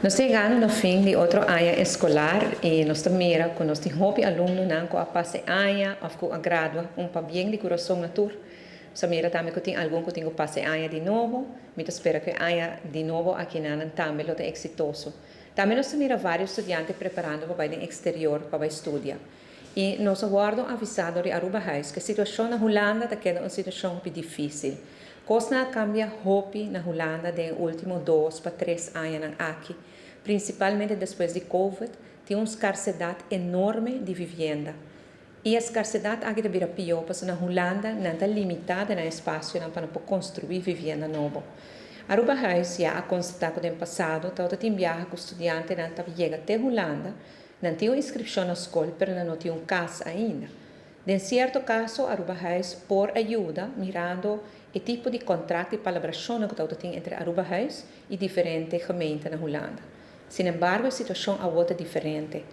Nós chegamos no fim de outro ano escolar e nós mira com nossos hobby alunos não com a passe ano ou com a gradua para bem de coração na tour. Nós mira também que tem algum que tem passe ano de novo, mas espero que ano de novo aqui na também lo é exitoso. Também nós mira vários estudantes preparando para o exterior para estudar. E nós guardo avisado de Aruba House que a situação na Holanda é uma situação difícil. Costa cambia hobby na Holanda de últimos 2 para 3 anos aqui, principalmente depois de Covid, tem uma escassez enorme de vivenda. E a escassez aqui de pior, porque na Holanda não está limitada no espaço para construir vivenda nova. Aruba House já a constatado no passado, todo tem viaja com estudantes não chega até Holanda, não tem uma inscrição na escola, mas não tem uma casa ainda. Em certo caso, Aruba House por ajuda, mirando o tipo de contrato e colaboração que tem entre Aruba House e diferentes gemeentes na Holanda. Sin embargo, a situação é outra diferente.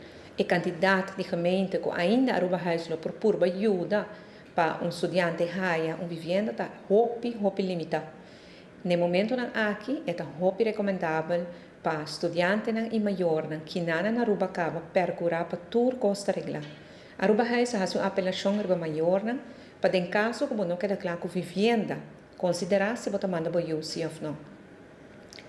A quantidade de gemeentes que ainda Aruba House lo propõe ajuda para um estudante haya uma vivenda está hobby limitada. No momento aqui, é hobby recomendável para estudantes e maiores que não na Aruba acaba percorrer para toda Costa Rica. Aruba House faz uma apelação para maior, para em caso como não queda claro com vivenda, considerar se você manda para o sim ou não.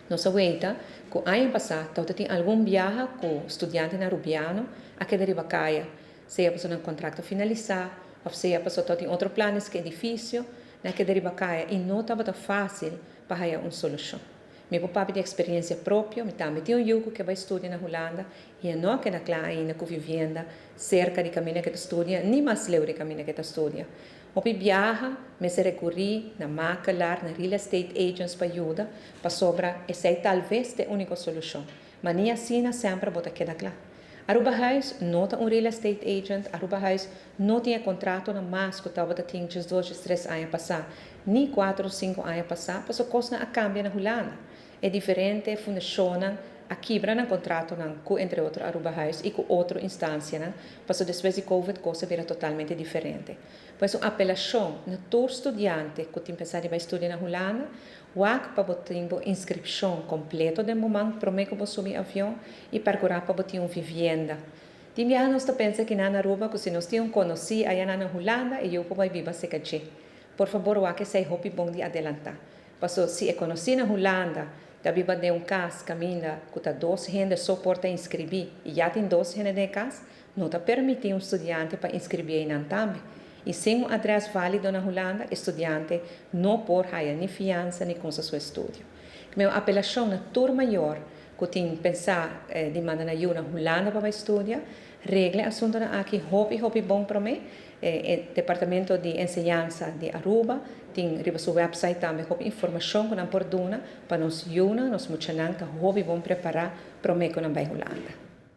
Nós sabemos que o ano passado tem algum viagem com estudantes arubianos a que deriva caia, seja para um contrato finalizar, ou seja para tem outros planos que é difícil, na que deriva caia e não estava fácil para ter uma solução. Meu papai de experiência própria, me também tem um yugo que vai estudar na Holanda e não queda claro ainda com vivenda cerca de caminho que estuda, nem mais leu de caminho que estuda. O viaja, me se recorri na maquilar, na real estate agents para ajuda, para sobra, essa é talvez a única solução. Mas nem assim sempre bota queda claro. Aruba House não é um real estate agent, Aruba House não tem contrato na mais que estava tinha 2, 3 anos passar, nem 4 ou 5 anos passar, para sua coisa a cambia na Holanda. É diferente, funciona, a quebra no contrato com, entre outros, Aruba House e com outra instância, para depois de Covid, a coisa vira totalmente diferente. Pois uma apelação na todo estudante que tem pensado em estudar na Holanda, o para ter uma inscrição completa do momento, para que você subir avião e percorrer para ter uma vivenda. Tem viagem nós pensa que na Aruba, que se nós temos conhecido aí na Holanda, e eu vou viver seca. Por favor, o que sei hobby bom de adelantar. Porque se é conhecido na Holanda, também vai ter caso caminha que está 2 gente só porta inscrever e já tem 2 gente de casa, não está permitindo um estudante para inscrever em também. E sem um adresse válido na Holanda, o estudante não pode ter nem fiança nem com seu estudo. Minha apelação na turma maior que tem que pensar de mandar ajuda na Holanda para estudar, regle assunto aqui hobby bom para mim. O Departamento de Enseñanza de Aruba tem riba seu website também com informação que não por dona para nos ajudar, nos motivar que hobby bom preparar para mim que não vai Holanda.